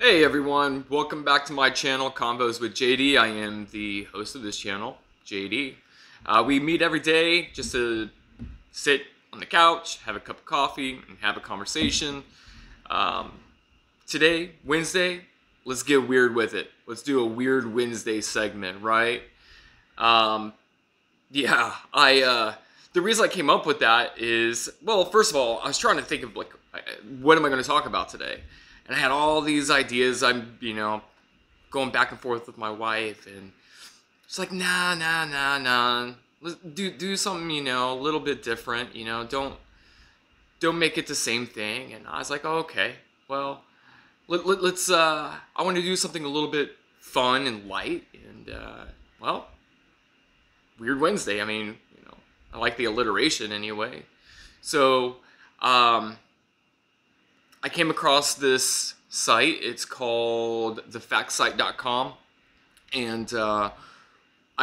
Hey everyone, welcome back to my channel, Convos with JD. I am the host of this channel, JD. We meet every day just to sit on the couch, have a cup of coffee, and have a conversation. Today, Wednesday, let's get weird with it. Let's do a Weird Wednesday segment, right? Um, the reason I came up with that is, well, first of all, I was trying to think of what am I going to talk about today? And I had all these ideas. I'm, going back and forth with my wife, and it's like, nah. Let's do something, a little bit different. Don't make it the same thing. And I was like, oh, okay, well, let's. I want to do something a little bit fun and light, and well, Weird Wednesday. I mean, I like the alliteration anyway. So, I came across this site. It's called thefactsite.com, and I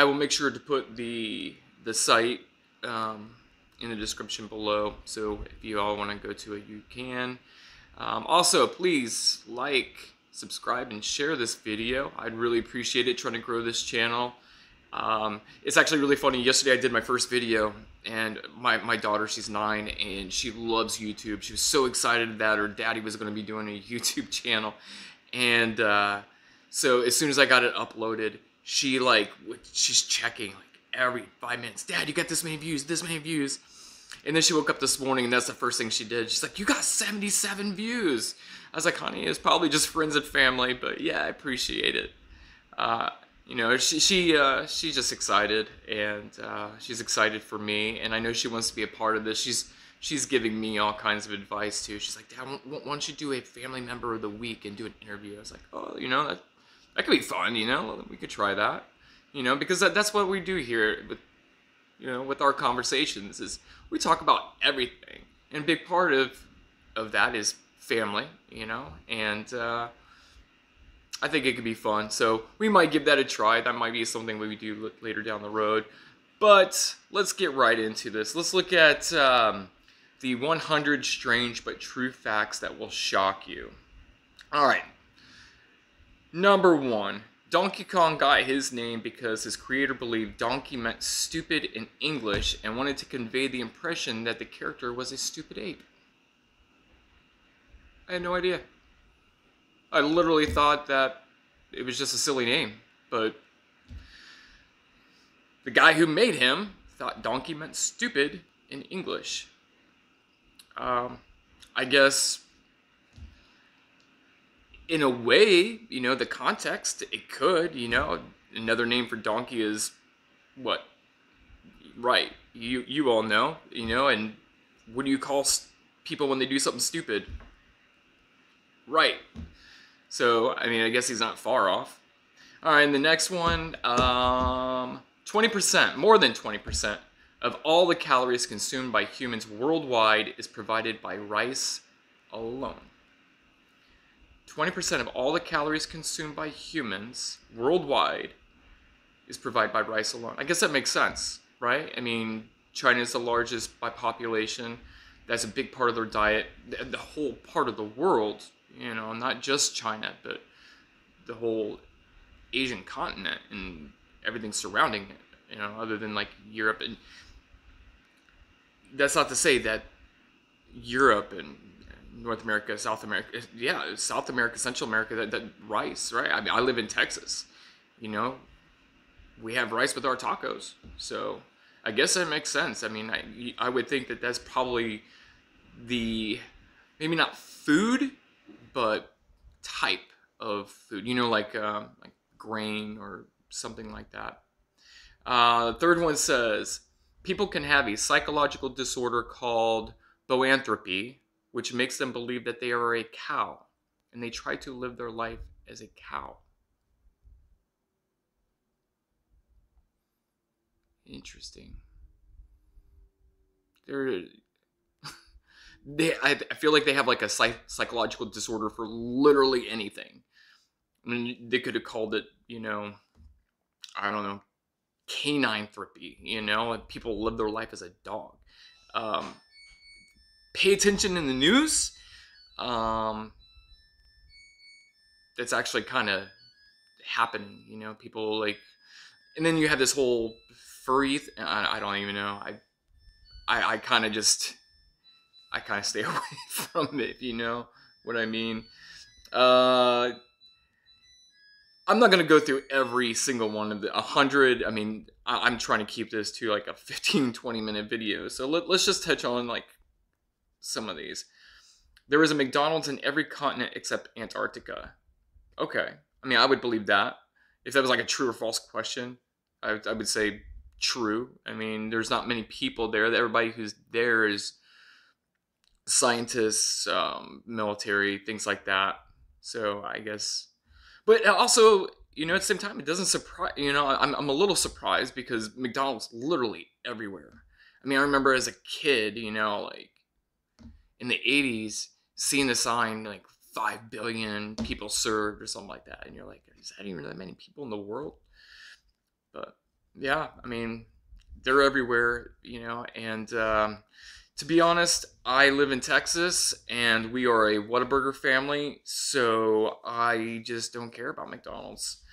will make sure to put the site in the description below. So if you all want to go to it, you can. Also, please like, subscribe, and share this video. I'd really appreciate it, trying to grow this channel. It's actually really funny. Yesterday I did my first video, and my daughter, she's 9, and she loves YouTube. She was so excited that her daddy was going to be doing a YouTube channel. And so as soon as I got it uploaded, she's checking every 5 minutes. Dad, you got this many views, this many views. And then she woke up this morning, and that's the first thing she did. She's like, you got 77 views. I was like, honey, it's probably just friends and family, but yeah, I appreciate it. She's just excited, and she's excited for me, and I know she wants to be a part of this. She's giving me all kinds of advice too. She's like, Dad, why don't you do a family member of the week and do an interview? I was like, oh, that could be fun. We could try that. Because that's what we do here with our conversations, is we talk about everything, and a big part of that is family. And I think it could be fun, so we might give that a try. That might be something we do later down the road. But let's get right into this. Let's look at the 100 strange but true facts that will shock you. All right. Number 1. Donkey Kong got his name because his creator believed donkey meant stupid in English and wanted to convey the impression that the character was a stupid ape. I had no idea. I literally thought that it was just a silly name, but the guy who made him thought donkey meant stupid in English. I guess, in a way, the context, it could, another name for donkey is what? Right, you all know, and what do you call people when they do something stupid? Right. So, I guess he's not far off. All right, and the next one, 20%, more than 20% of all the calories consumed by humans worldwide is provided by rice alone. 20% of all the calories consumed by humans worldwide is provided by rice alone. I guess that makes sense, right? China is the largest by population. That's a big part of their diet. The whole part of the world, not just China, but the whole Asian continent and everything surrounding it, other than Europe. And that's not to say that Europe and North America, South America, South America, Central America, that rice, right? I live in Texas, we have rice with our tacos. So I guess that makes sense. I would think that that's probably maybe not food, but type of food, like grain or something like that. The third one says, people can have a psychological disorder called boanthropy, which makes them believe that they are a cow, and they try to live their life as a cow. Interesting. I feel like they have a psychological disorder for literally anything. They could have called it, I don't know, caninethropy, and people live their life as a dog. Pay attention in the news. that's actually kind of happening. You know, people like, and then you have this whole furry. I don't even know. I kind of just I kind of stay away from it. If you know what I mean. I'm not going to go through every single one of the 100. I mean, I'm trying to keep this to like a 15-20 minute video. So let's just touch on like some of these. There is a McDonald's in every continent except Antarctica. Okay. I mean, I would believe that. If that was like a true or false question, I would say true. I mean, there's not many people there. Everybody who's there is scientists, military, things like that. So I guess, but also, you know, at the same time, it doesn't surprise. You know, I'm a little surprised because McDonald's literally everywhere. I mean, I remember as a kid, you know, like in the '80s, seeing the sign like 5 billion people served or something like that, and you're like, is that even that many people in the world? But yeah, I mean, they're everywhere, you know, and to be honest, I live in Texas, and we are a Whataburger family, so I just don't care about McDonald's.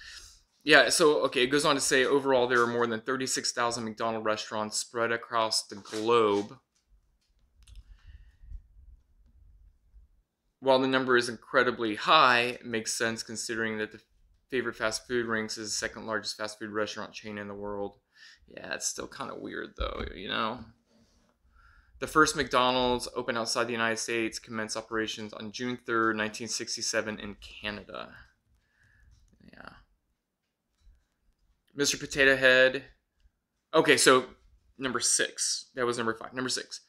Yeah, so, okay, it goes on to say, overall, there are more than 36,000 McDonald's restaurants spread across the globe. While the number is incredibly high, it makes sense considering that the favorite fast food ranks as the second largest fast food restaurant chain in the world. Yeah, it's still kind of weird, though, you know? The first McDonald's opened outside the United States commenced operations on June 3rd, 1967 in Canada. Yeah. Mr. Potato Head. Okay, so number 6. That was number 5. Number 6.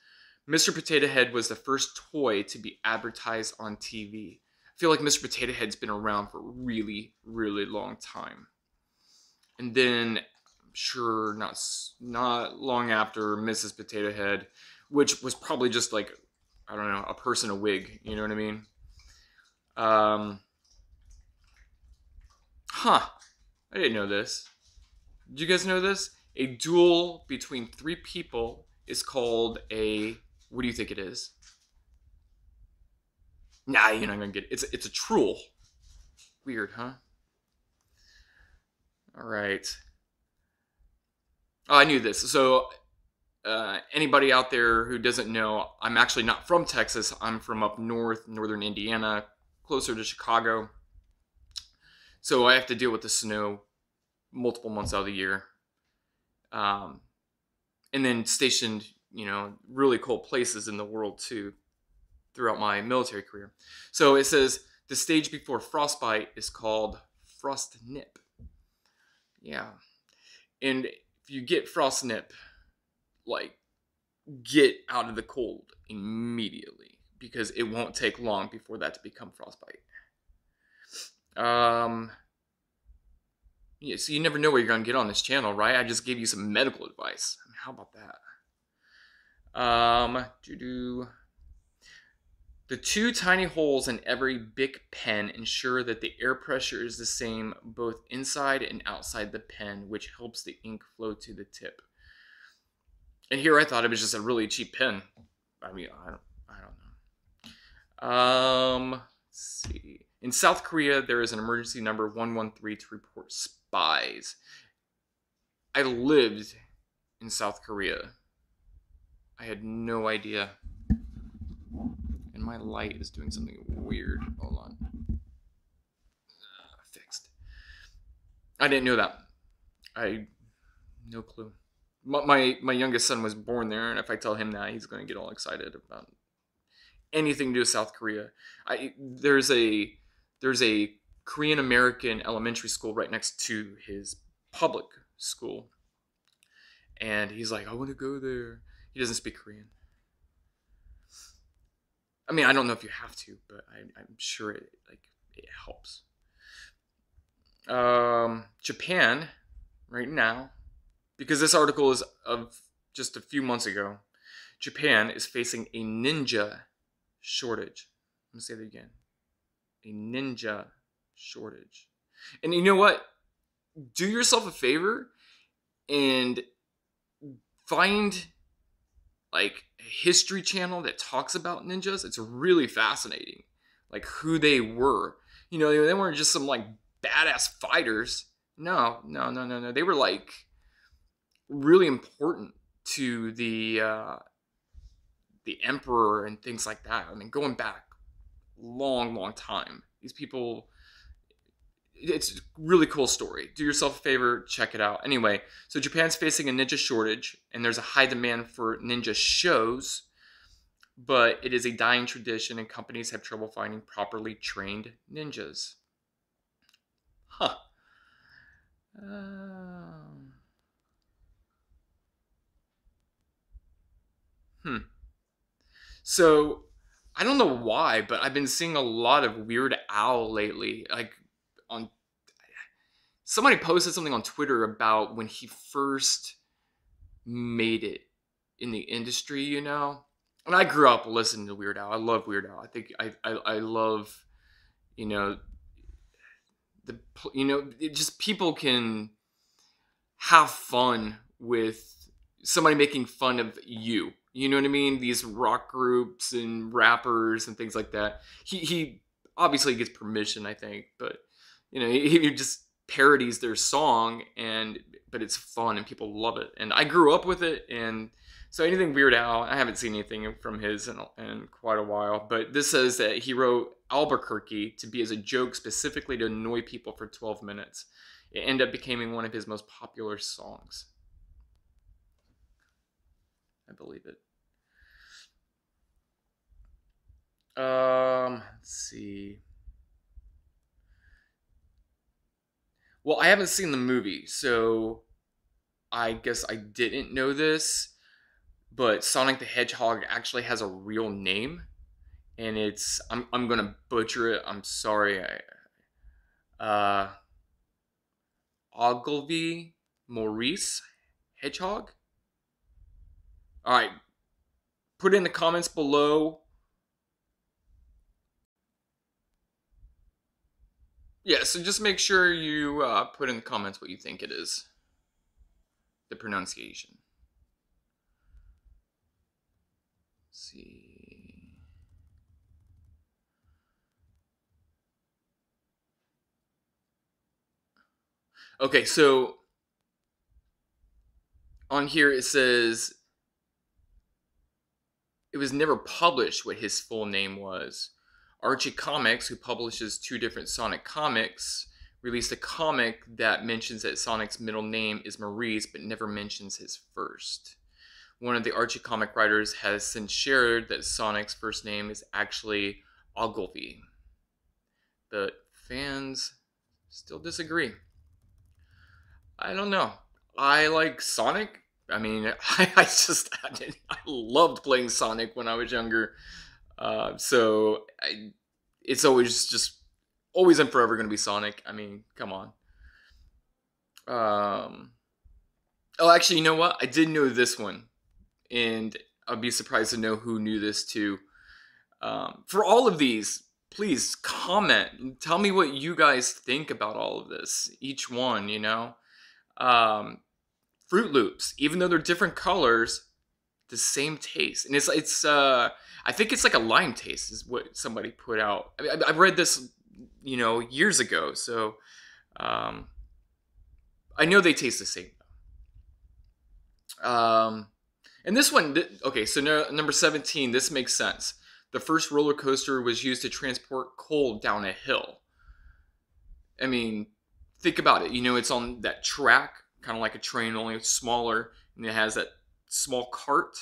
Mr. Potato Head was the first toy to be advertised on TV. I feel like Mr. Potato Head's been around for a really, really long time. And then, I'm sure not long after Mrs. Potato Head, which was probably just like, I don't know, a person, a wig. You know what I mean? I didn't know this. Did you guys know this? A duel between 3 people is called a... What do you think it is? Nah, you're not gonna get it. It's a truel. Weird, huh? All right. Oh, I knew this. So, anybody out there who doesn't know, I'm actually not from Texas. I'm from up north, northern Indiana, closer to Chicago. So I have to deal with the snow multiple months out of the year. And then stationed, you know, really cold places in the world too throughout my military career. So it says the stage before frostbite is called frost nip. Yeah. And if you get frost nip, like, get out of the cold immediately because it won't take long before that to become frostbite. Yeah, so you never know what you're going to get on this channel, right? I just gave you some medical advice. I mean, how about that? The 2 tiny holes in every Bic pen ensure that the air pressure is the same both inside and outside the pen, which helps the ink flow to the tip. And here I thought it was just a really cheap pen. I mean, I don't know. Let's see. In South Korea, there is an emergency number 113 to report spies. I lived in South Korea. I had no idea. And my light is doing something weird. Hold on. Fixed. I didn't know that. No clue. My youngest son was born there, and if I tell him that, he's going to get all excited about anything to do with South Korea. There's a Korean American elementary school right next to his public school, and he's like, I want to go there. He doesn't speak Korean. I mean, I don't know if you have to, but I'm sure it helps. Japan, right now, because this article is of just a few months ago, Japan is facing a ninja shortage. I'm going to say that again. A ninja shortage. And you know what? Do yourself a favor and find like a history channel that talks about ninjas. It's really fascinating, like who they were. You know, they weren't just some like badass fighters. No, no, no, no, no. They were like really important to the emperor and things like that. I mean, going back long, long time. These people, it's a really cool story. Do yourself a favor, check it out. Anyway, so Japan's facing a ninja shortage, and there's a high demand for ninja shows, but it is a dying tradition, and companies have trouble finding properly trained ninjas. Huh. Um, hmm. So I don't know why, but I've been seeing a lot of Weird Al lately. Like on somebody posted something on Twitter about when he first made it in the industry, you know. And I grew up listening to Weird Al. I love Weird Al. I think I love, you know, the just people can have fun with somebody making fun of you. You know what I mean? These rock groups and rappers and things like that. He obviously gets permission, I think, but you know, he just parodies their song, and but it's fun and people love it. And I grew up with it, and so anything Weird Al, I haven't seen anything from his in quite a while. But this says that he wrote Albuquerque to be as a joke specifically to annoy people for 12 minutes. It ended up becoming one of his most popular songs. I believe it. Let's see. Well, I haven't seen the movie, so I guess I didn't know this, but Sonic the Hedgehog actually has a real name, and I'm gonna butcher it. I'm sorry. Uh, Ogilvy Maurice Hedgehog. All right, put in the comments below. Yeah, so just make sure you put in the comments what you think it is, the pronunciation. Let's see. Okay, so on here it says it was never published what his full name was. Archie Comics, who publishes two different Sonic comics, released a comic that mentions that Sonic's middle name is Maurice, but never mentions his first. One of the Archie comic writers has since shared that Sonic's first name is actually Ogilvy. But fans still disagree. I don't know. I like Sonic. I mean, I loved playing Sonic when I was younger. It's always and forever going to be Sonic. I mean, come on. Oh, actually, you know what? I did know this one, and I'd be surprised to know who knew this too. For all of these, please comment. Tell me what you guys think about all of this. Each one, you know. Fruit Loops, even though they're different colors, the same taste, and it's I think it's like a lime taste is what somebody put out. I read this, you know, years ago, so I know they taste the same. And this one, okay, so number 17, this makes sense. The first roller coaster was used to transport coal down a hill. I mean, think about it. You know, it's on that track, kind of like a train, only smaller, and it has that small cart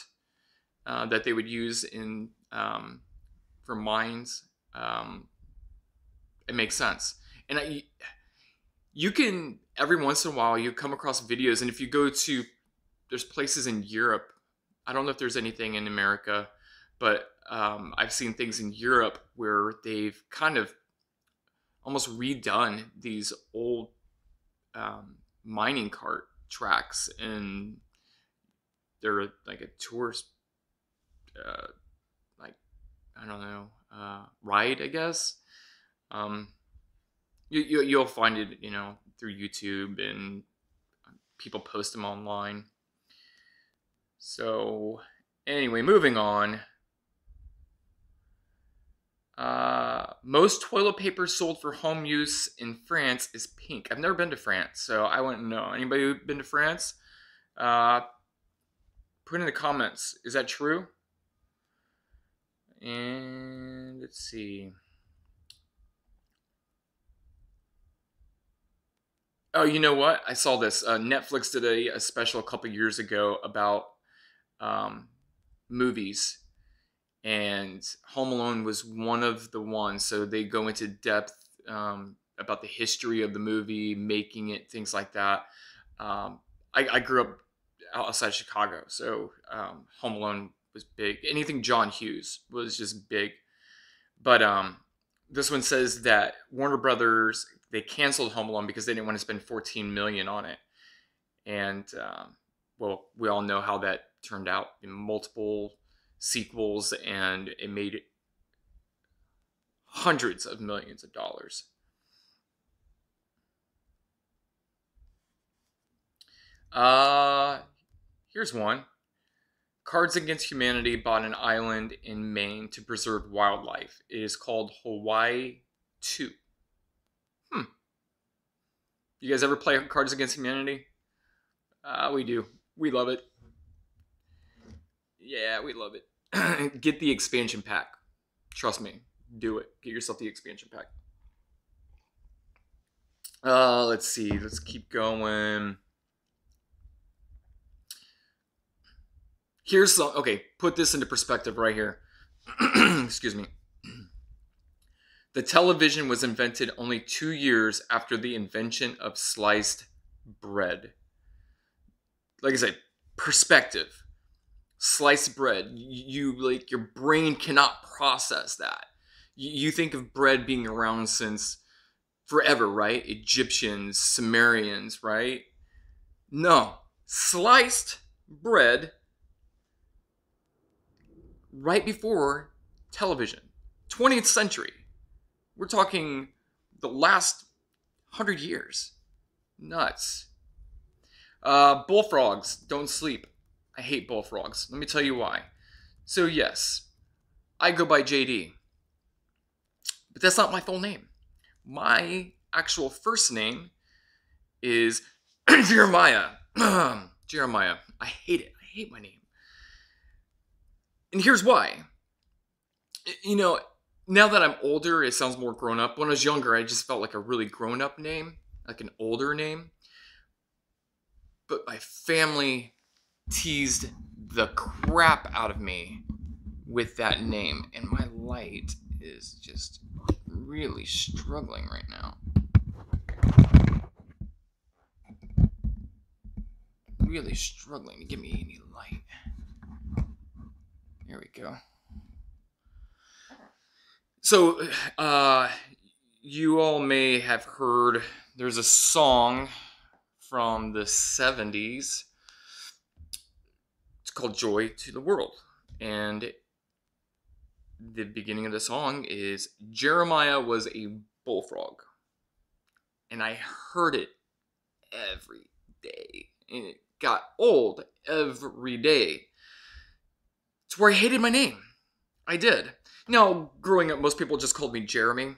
that they would use in for mines. It makes sense, and you can every once in a while you come across videos, and if you go to there's places in Europe. I don't know if there's anything in America, but I've seen things in Europe where they've kind of almost redone these old mining cart tracks, and they're like a tourist, like I don't know, ride, I guess. You'll find it, you know, through YouTube, and people post them online. So anyway, moving on. Most toilet paper sold for home use in France is pink. I've never been to France, so I wouldn't know. Anybody who's been to France? Uh, put in the comments. Is that true? And let's see. Oh, you know what? I saw this. Netflix did a special a couple years ago about um, movies, and Home Alone was one of the ones. So they go into depth about the history of the movie, making it, things like that. I grew up outside Chicago, so Home Alone was big. Anything John Hughes was just big. But this one says that Warner Brothers, they canceled Home Alone because they didn't want to spend 14 million on it, and well, we all know how that turned out in multiple sequels, and it made hundreds of millions of dollars. Here's one. Cards Against Humanity bought an island in Maine to preserve wildlife. It is called Hawaii 2. You guys ever play Cards Against Humanity? We do. We love it. Yeah, we love it. Get the expansion pack. Trust me. Do it. Get yourself the expansion pack. Let's see. Let's keep going. Here's some. Okay, put this into perspective right here. Excuse me. The television was invented only 2 years after the invention of sliced bread. Like I said, perspective. Sliced bread. You like your brain cannot process that. You think of bread being around since forever, right? Egyptians, Sumerians, right? No. Sliced bread right before television. 20th century. We're talking the last 100 years. Nuts. Bullfrogs don't sleep. I hate bullfrogs. Let me tell you why. So yes, I go by JD. But that's not my full name. My actual first name is Jeremiah. Jeremiah. I hate it. I hate my name. And here's why. You know, now that I'm older, it sounds more grown up. When I was younger, I just felt like a really grown up name, like an older name. But my family teased the crap out of me with that name, and my light is just really struggling right now. Really struggling to give me any light. There we go. So, you all may have heard there's a song from the 70s. It's called Joy to the World. And the beginning of the song is Jeremiah was a bullfrog. And I heard it every day. And it got old every day. It's where I hated my name. I did. Now, growing up, most people just called me Jeremy.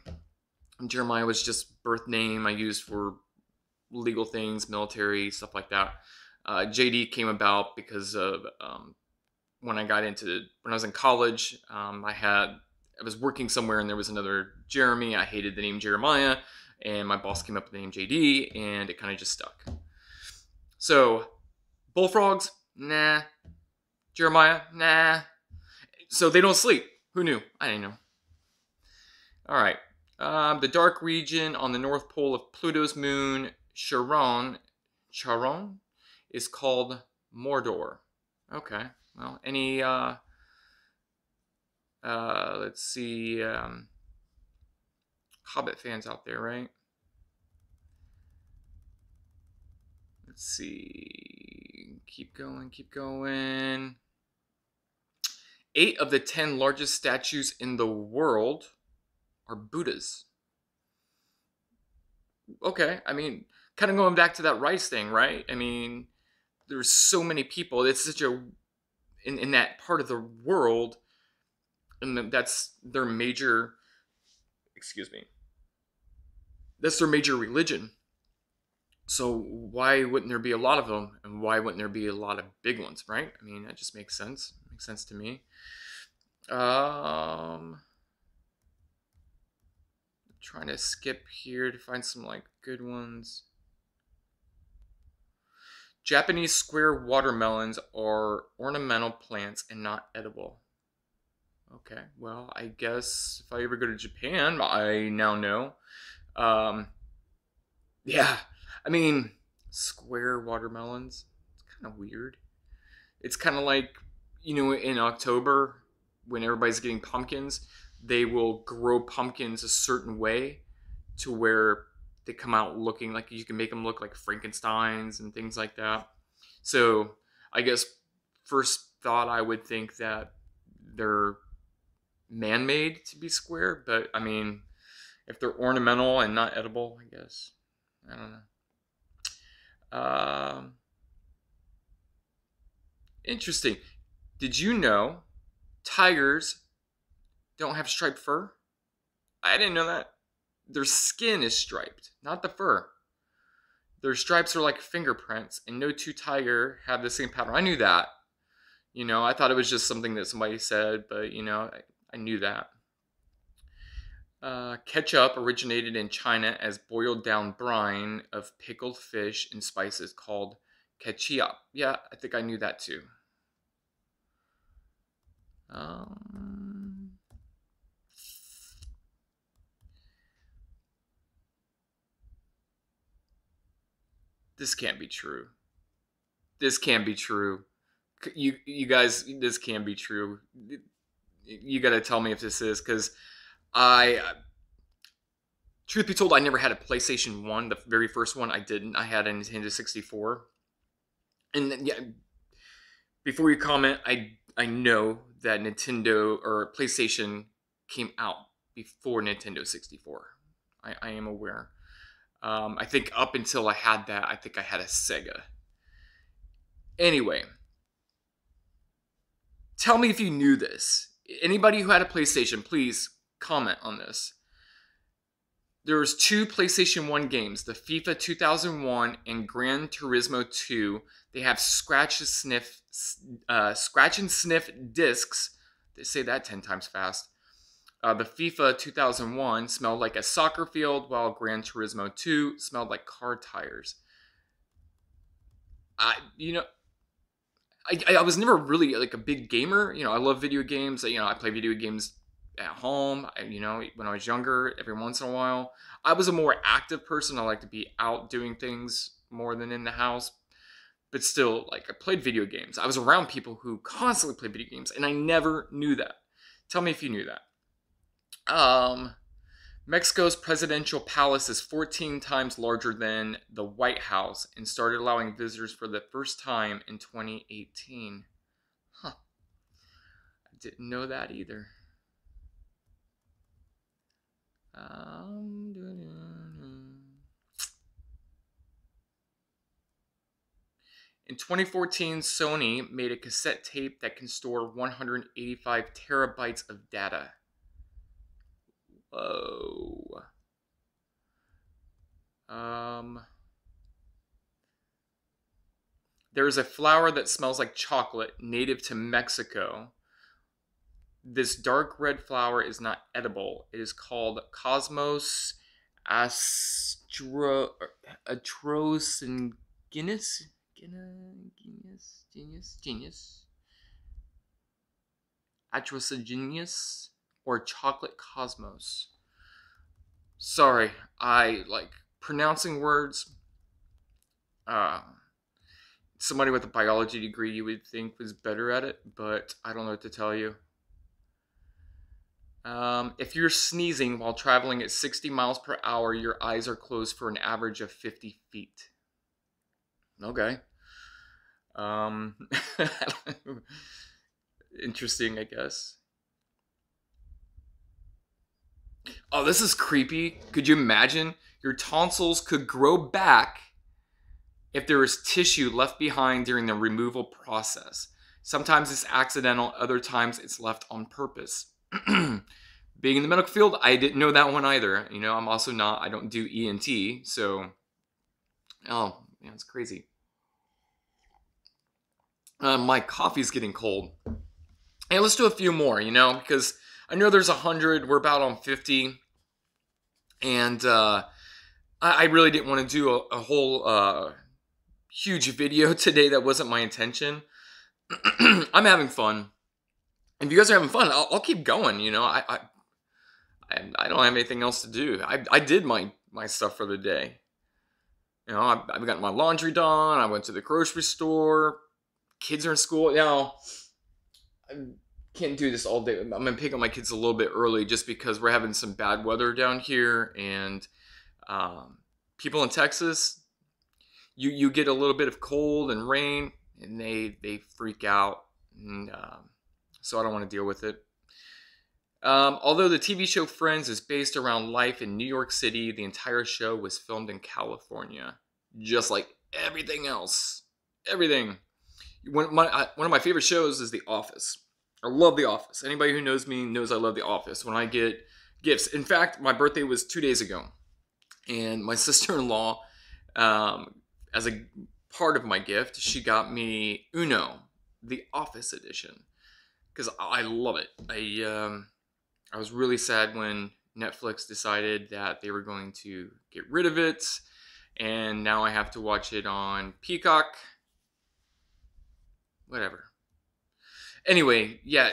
And Jeremiah was just birth name I used for legal things, military, stuff like that. JD came about because of when I was in college, I was working somewhere and there was another Jeremy. I hated the name Jeremiah, and my boss came up with the name JD, and it kind of just stuck. So, bullfrogs? Nah. Jeremiah? Nah. So they don't sleep. Who knew? I didn't know. All right. The dark region on the north pole of Pluto's moon, Charon, is called Mordor. Okay. Well, any, let's see, Hobbit fans out there, right? Let's see. Keep going. 8 of the 10 largest statues in the world are Buddhas. Okay, I mean, kind of going back to that rice thing, right? I mean, there's so many people. It's such a in that part of the world, and that's their major Excuse me. That's their major religion. So why wouldn't there be a lot of them, and why wouldn't there be a lot of big ones, right? I mean, that just makes sense. Makes sense to me. Trying to skip here to find some like good ones. Japanese square watermelons are ornamental plants and not edible. Okay, well, I guess if I ever go to Japan, I now know. Um, yeah, I mean, square watermelons. It's kind of weird. It's kind of like, in October when everybody's getting pumpkins, they will grow pumpkins a certain way to where they come out looking like you can make them look like Frankensteins and things like that. So I guess first thought I would think that they're man-made to be square, but I mean, if they're ornamental and not edible, I guess. I don't know. Interesting. Did you know tigers don't have striped fur? I didn't know that. Their skin is striped, not the fur. Their stripes are like fingerprints, and no two tiger have the same pattern. I knew that. I thought it was just something that somebody said, but I knew that. Ketchup originated in China as boiled down brine of pickled fish and spices called ketchup. Yeah, I think I knew that too. This can't be true. This can't be true. You guys, this can't be true. You got to tell me if this is, because truth be told, I never had a PlayStation 1. The very first one, I didn't. I had a Nintendo 64. And yeah, before you comment, I know that Nintendo or PlayStation came out before Nintendo 64. I am aware. I think up until I had that, I think I had a Sega. Anyway, tell me if you knew this. Anybody who had a PlayStation, please comment on this. There's 2 PlayStation 1 games, the FIFA 2001 and Gran Turismo 2. They have scratch and sniff discs. They say that 10 times fast. The FIFA 2001 smelled like a soccer field, while Gran Turismo 2 smelled like car tires. I was never really like a big gamer. I love video games. I play video games at home. When I was younger, every once in a while. I was a more active person. I like to be out doing things more than in the house. But still, like, I played video games. I was around people who constantly played video games, and I never knew that. Tell me if you knew that. Mexico's presidential palace is 14 times larger than the White House and started allowing visitors for the first time in 2018. Huh. I didn't know that either. In 2014, Sony made a cassette tape that can store 185 terabytes of data. Whoa. There is a flower that smells like chocolate native to Mexico. This dark red flower is not edible. It is called Cosmos atrocinus. Atrocigenus or chocolate cosmos. Sorry, I like pronouncing words. Somebody with a biology degree you would think was better at it, but I don't know what to tell you. If you're sneezing while traveling at 60 miles per hour, your eyes are closed for an average of 50 feet. Okay. Interesting, I guess. Oh, this is creepy. Could you imagine? Your tonsils could grow back if there is tissue left behind during the removal process. Sometimes it's accidental, other times it's left on purpose. Being in the medical field, I didn't know that one either. You know, I'm also not, I don't do ENT. So, oh, yeah, it's crazy. My coffee's getting cold. Hey, let's do a few more, you know, because I know there's 100. We're about on 50. And I really didn't want to do a whole huge video today. That wasn't my intention. I'm having fun. If you guys are having fun, I'll keep going. You know, I don't have anything else to do. I did my stuff for the day. You know, I've got my laundry done. I went to the grocery store. Kids are in school. You know, I can't do this all day. I'm gonna pick up my kids a little bit early just because we're having some bad weather down here, and people in Texas, you get a little bit of cold and rain, and they freak out, and so I don't want to deal with it. Although the TV show Friends is based around life in New York City, the entire show was filmed in California, just like everything else. Everything. One of my favorite shows is The Office. I love The Office. Anybody who knows me knows I love The Office. When I get gifts, in fact, my birthday was 2 days ago, and my sister-in-law, as a part of my gift, she got me Uno, The Office edition, because I love it. I was really sad when Netflix decided that they were going to get rid of it, and now I have to watch it on Peacock. Whatever. Anyway, yeah,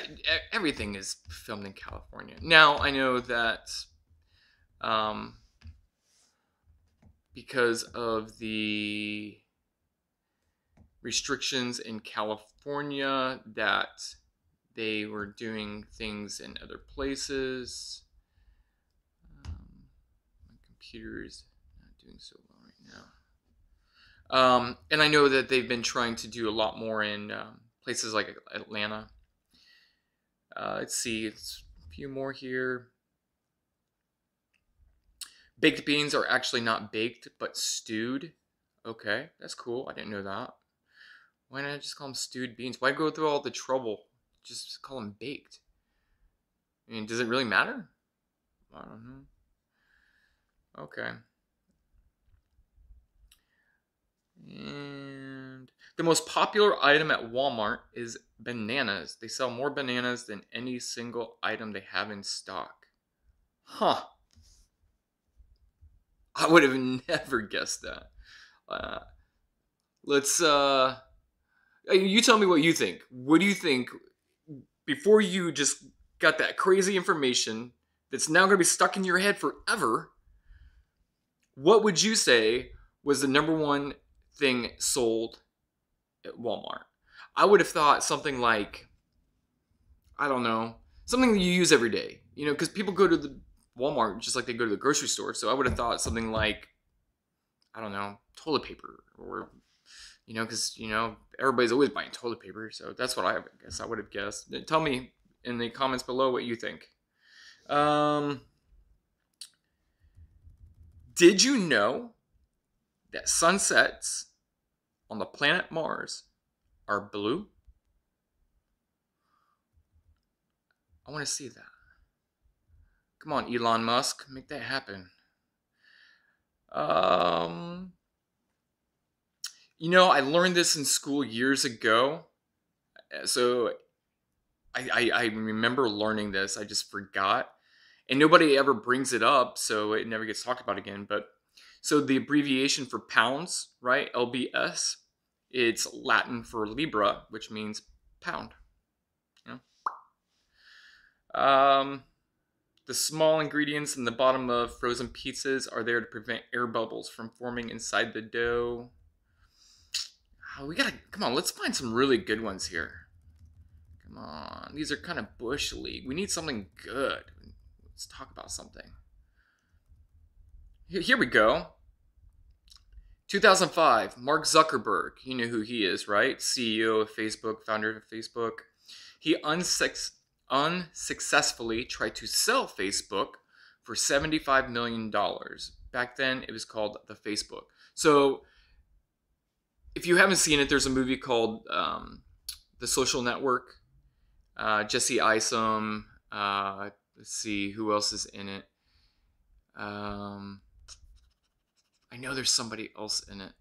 everything is filmed in California. Now, I know that because of the restrictions in California, that they were doing things in other places. My computer is not doing so well right now. And I know that they've been trying to do a lot more in places like Atlanta. Let's see, it's a few more here. Baked beans are actually not baked, but stewed. Okay, that's cool. I didn't know that. Why not just call them stewed beans? Why go through all the trouble? Just call them baked. I mean, does it really matter? I don't know. Okay. And the most popular item at Walmart is bananas. They sell more bananas than any single item they have in stock. Huh. I would have never guessed that. You tell me what you think. What do you think, before you just got that crazy information that's now going to be stuck in your head forever? What would you say was the number one thing sold at Walmart? I would have thought something like, I don't know, something that you use every day. You know, because people go to the Walmart just like they go to the grocery store. So I would have thought something like, I don't know, toilet paper, or, you know, because, you know, everybody's always buying toilet paper. So that's what I guess I would have guessed. Tell me in the comments below what you think. Did you know that sunsets on the planet Mars are blue? I want to see that. Come on, Elon Musk, make that happen. You know, I learned this in school years ago. So I remember learning this. I just forgot. And nobody ever brings it up, so it never gets talked about again. But so the abbreviation for pounds, right? LBS, it's Latin for Libra, which means pound. You know? The small ingredients in the bottom of frozen pizzas are there to prevent air bubbles from forming inside the dough. Oh, come on, let's find some really good ones here. Come on, these are kind of Bush League. We need something good. Let's talk about something. Here we go. 2005, Mark Zuckerberg. You know who he is, right? CEO of Facebook, founder of Facebook. He unsuccessfully tried to sell Facebook for $75 million. Back then, it was called The Facebook. So, if you haven't seen it, there's a movie called The Social Network. Jesse Isom, Let's see who else is in it. I know there's somebody else in it.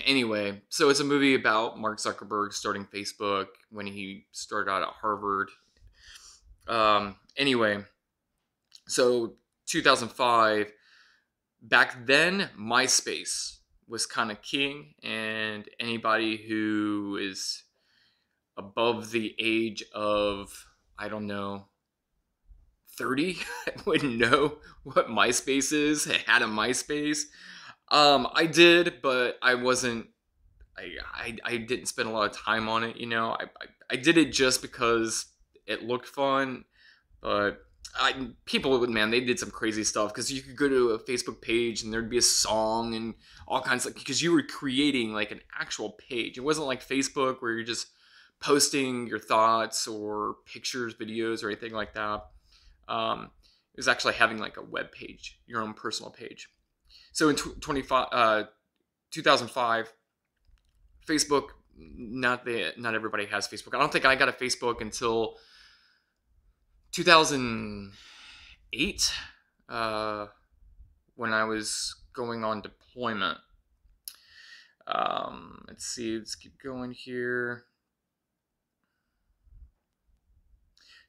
Anyway, so it's a movie about Mark Zuckerberg starting Facebook when he started out at Harvard. Anyway, so 2005, back then, MySpace was kind of king, and anybody who is above the age of, I don't know, 30 wouldn't know what MySpace is. It had a MySpace. I did, but I wasn't. I didn't spend a lot of time on it. I did it just because it looked fun. But people would, man, they did some crazy stuff because you could go to a Facebook page and there'd be a song and all kinds of, because you were creating like an actual page. It wasn't like Facebook where you're just posting your thoughts or pictures, videos, or anything like that. It was actually having like a web page, your own personal page. So in 2005, Facebook, not everybody has Facebook. I don't think I got a Facebook until 2008, when I was going on deployment. Let's see, let's keep going here.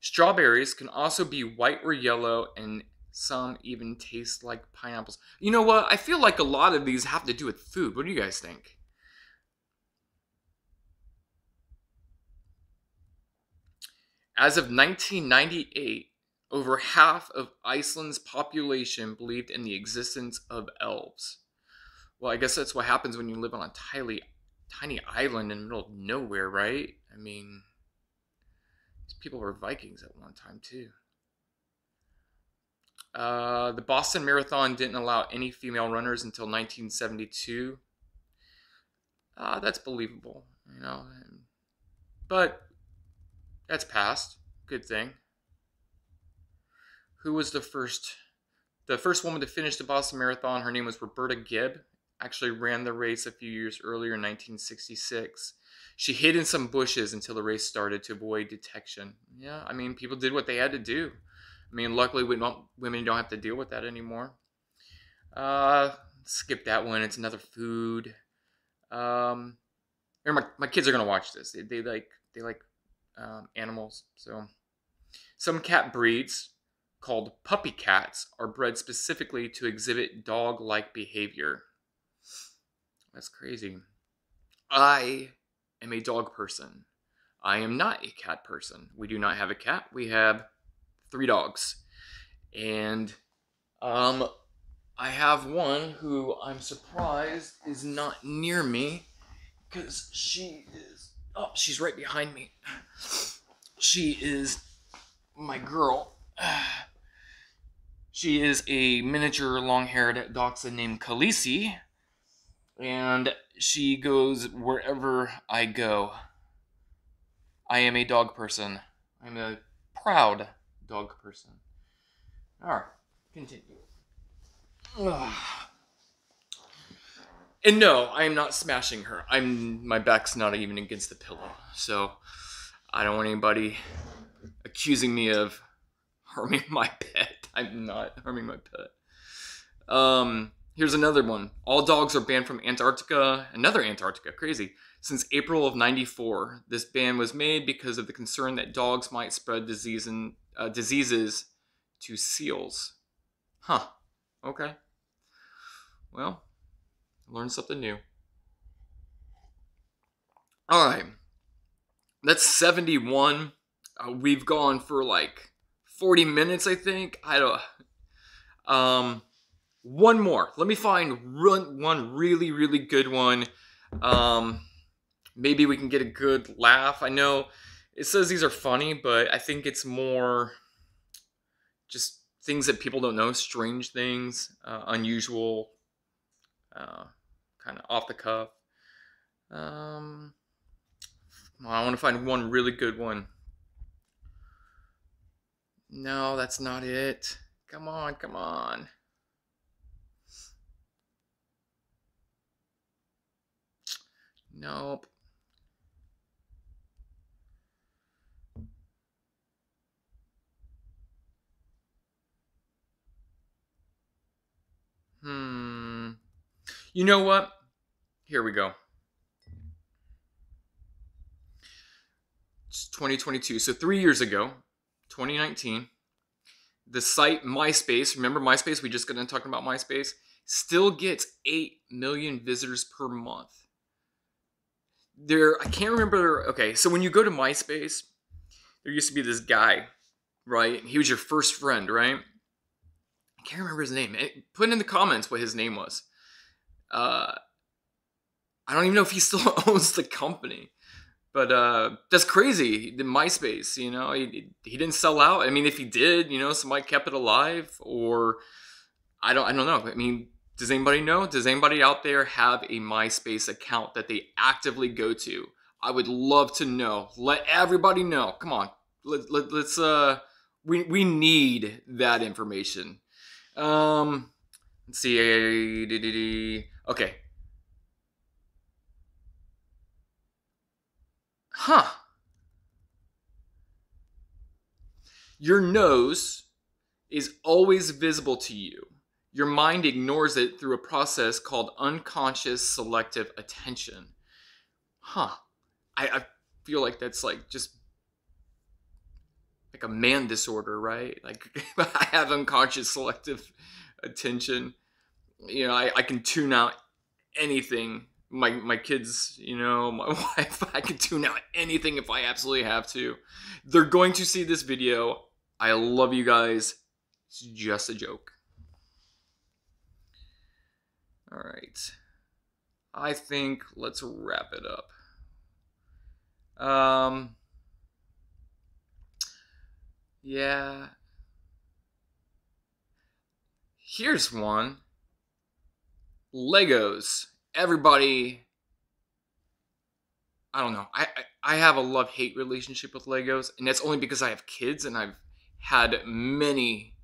Strawberries can also be white or yellow, and some even taste like pineapples. You know what? I feel like a lot of these have to do with food. What do you guys think? As of 1998, over half of Iceland's population believed in the existence of elves. Well, I guess that's what happens when you live on a tiny island in the middle of nowhere, right? I mean, these people were Vikings at one time, too. The Boston Marathon didn't allow any female runners until 1972. That's believable, but that's past. Good thing. Who was the first woman to finish the Boston Marathon? Her name was Roberta Gibb. Actually ran the race a few years earlier in 1966. She hid in some bushes until the race started to avoid detection. Yeah, I mean, people did what they had to do. I mean, luckily women don't have to deal with that anymore. Skip that one. It's another food. My kids are gonna watch this. They like animals. So some cat breeds called puppy cats are bred specifically to exhibit dog-like behavior. That's crazy. I am a dog person. I am not a cat person. We do not have a cat. We have 3 dogs. And I have one who I'm surprised is not near me, because she's right behind me. She is my girl. She is a miniature long-haired dachshund named Khaleesi, and she goes wherever I go. I am a dog person. I'm a proud dog person. Alright, continue. And no, I am not smashing her. My back's not even against the pillow, so I don't want anybody accusing me of harming my pet. I'm not harming my pet. Here's another one. All dogs are banned from Antarctica. Another Antarctica, crazy. Since April of '94, this ban was made because of the concern that dogs might spread diseases to seals. Huh. Okay. Well, learn something new. All right. That's 71. We've gone for like 40 minutes, I think. One more. Let me find one really, really good one. Maybe we can get a good laugh. I know it says these are funny, but I think it's more just things that people don't know, strange things, unusual, kind of off the cuff. I want to find one really good one. No, that's not it. Come on, come on. Nope. You know what? Here we go. It's 2022. So 3 years ago, 2019, the site MySpace, remember MySpace? We just got done talking about MySpace. Still gets 8 million visitors per month. I can't remember. Okay, so when you go to MySpace, there used to be this guy, right? He was your first friend, right? I can't remember his name. Put in the comments what his name was. I don't even know if he still owns the company. But that's crazy. The MySpace, he didn't sell out. I mean, if he did, somebody kept it alive, or I don't know. I mean, does anybody know? Does anybody out there have a MySpace account that they actively go to? I would love to know. Let everybody know. Come on, let's. We need that information. Let's see. Okay. Huh. Your nose is always visible to you. Your mind ignores it through a process called unconscious selective attention. Huh. I feel like that's like just like a man disorder, right? Like I have unconscious selective attention. I can tune out anything. My kids, my wife, I can tune out anything if I absolutely have to. They're going to see this video. I love you guys. It's just a joke. All right. I think let's wrap it up. Yeah. Here's one. Legos. Everybody, I don't know. I have a love-hate relationship with Legos, and that's only because I have kids, and I've had many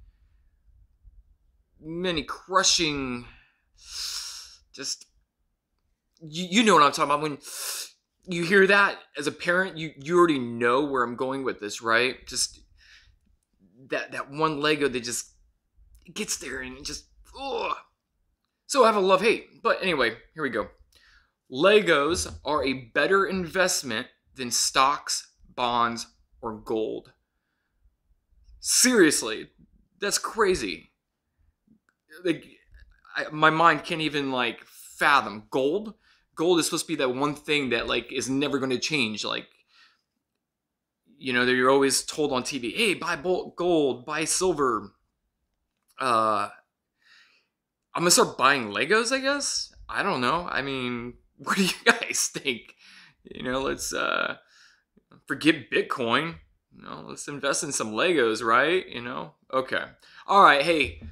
crushing, just, you know what I'm talking about. When you hear that as a parent, you already know where I'm going with this, right? Just that one Lego that just gets there and it just, ugh. So I have a love-hate. But anyway, here we go. Legos are a better investment than stocks, bonds, or gold. Seriously, that's crazy. Like, my mind can't even like fathom gold. Gold is supposed to be that one thing that like is never going to change. Like, that you're always told on TV, hey, buy gold, buy silver. I'm gonna start buying Legos, I guess. I don't know. I mean, what do you guys think? Let's forget Bitcoin. Let's invest in some Legos, right? Okay. All right. Hey,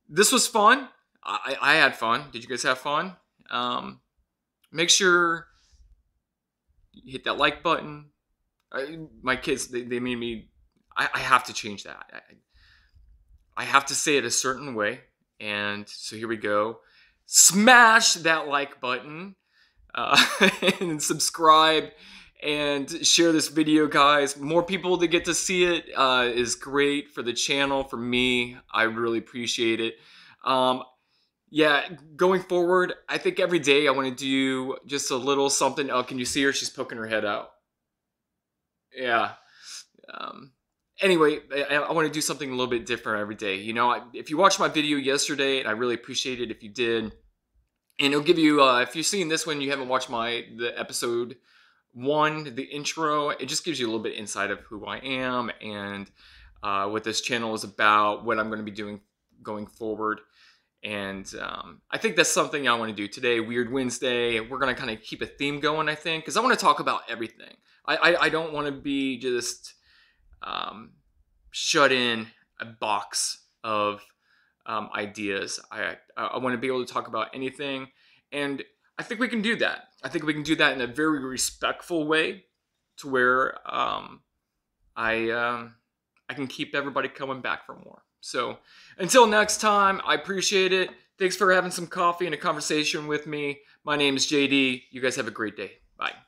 this was fun. I had fun. Did you guys have fun? Make sure you hit that like button. My kids, they made me. I have to change that. I have to say it a certain way. And so here we go. Smash that like button and subscribe and share this video, guys. More people to get to see it is great for the channel, for me. I really appreciate it. Yeah, going forward, I think every day I want to do just a little something. Oh, can you see her? She's poking her head out. Yeah. Anyway, I want to do something a little bit different every day. If you watched my video yesterday, I really appreciate it if you did. And it'll give you, if you're seeing this one, you haven't watched the episode 1, the intro, it just gives you a little bit insight of who I am and what this channel is about, what I'm going to be doing going forward. And I think that's something I want to do today, Weird Wednesday. We're going to kind of keep a theme going, I think, because I want to talk about everything. I don't want to be just shut in a box of ideas. I want to be able to talk about anything, and I think we can do that. I think we can do that in a very respectful way, to where I can keep everybody coming back for more. So until next time, I appreciate it. Thanks for having some coffee and a conversation with me. My name is JD. You guys have a great day. Bye.